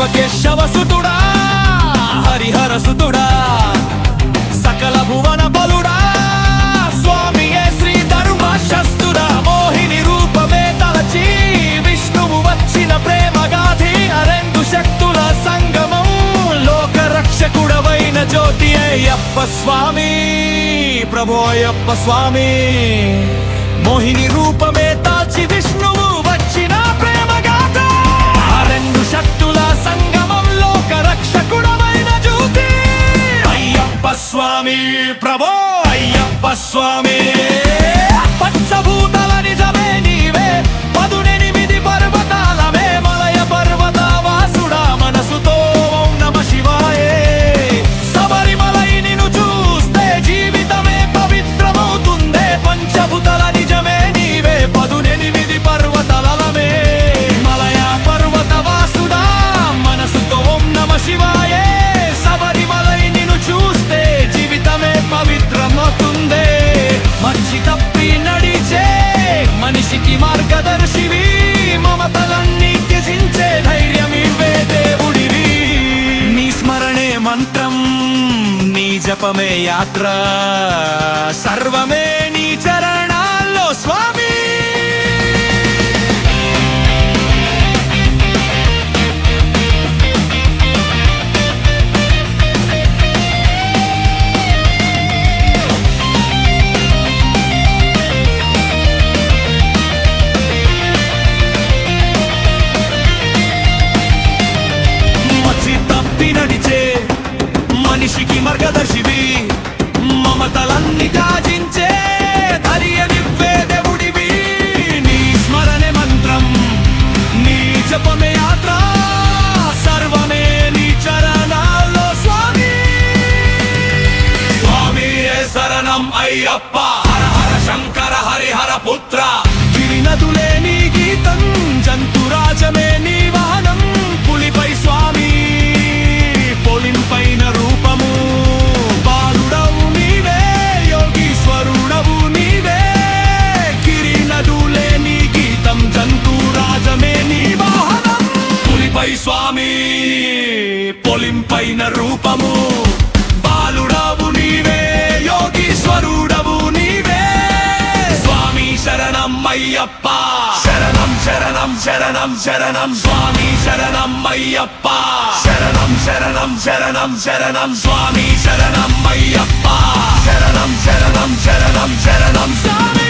శివకేశవసుతుడా హరిహరసుతుడా సకల భువన బలుడా స్వామియే శ్రీ ధర్మశస్త్రుడా మోహిని రూపమే తలచి విష్ణువు వచ్చిన ప్రేమగాథి అరెందు శక్తుల సంగమం లోక రక్షకుడవైన జ్యోతి అయ్యప్ప స్వామి ప్రభో అయ్యప్ప స్వామి మోహిని రూపమే తాల్చి విష్ణువు వచ్చిన ప్రేమగాథ అరెందు శక్తుల సంగమం లోక రక్షకుడవైన జ్యోతి అయ్యప్ప స్వామి ప్రభో అయ్యప్ప స్వామి పంచభూతల నిజమే నీవే 18 పర్వతాలమే మలయ పర్వత వాసుడా మనసుతో ఓం నమ శివాయే శబరిమలై నిన్ను చూస్తే జీవితమే పవిత్రమవుతుందే పంచభూతల నిజమే నీవే 18 పర్వతాలమే మలయ పర్వత వాసుడా మనసుతో ఓం నమ శివాయే శబరిమలై నిన్ను చూస్తే జీవితమే పవిత్రమవుతుందే మంచి తప్పి నడిచే మనిషికి మార్గదర్శివి మమతలన్నీ త్యజించే ధైర్యమివే దేవుడివి నీ స్మరణే మంత్రం నీ జపమే యాత్ర సర్వమే నీ చరణాల్లో స్వామి నడిచే మనిషికి మార్గదర్శివి మమతలన్నీ త్యాజించే ధైర్యమివ్వే దేవుడివి నీ స్మరణే మంత్రం నీ జపమే యాత్ర సర్వమే నీ చరణాల్లో స్వామి స్వామియే శరణం అయ్యప్ప హర హర శంకర హరిహర పుత్ర గిరినదులే నీ గీతం జంతురాజమే నీ వాహనం పులిపై స్వామి పొలింపైన రూపము బాలుడవు నీవే యోగీశ్వరుడవు నీవే గిరినదులే నీ గీతం జంతురాజమే నీ వాహనం పులిపై స్వామి పొలింపైన రూపము బాలుడవు నీవే యోగీశ్వరుడవు నీవే స్వామి శరణం అయ్యప్ప శరణం శరణం శరణం శరణం స్వామి శరణం అయ్యప్ప శరణం శరణం శరణం శరణం స్వామి శరణం అయ్యప్ప శరణం శరణం శరణం శరణం స్వామి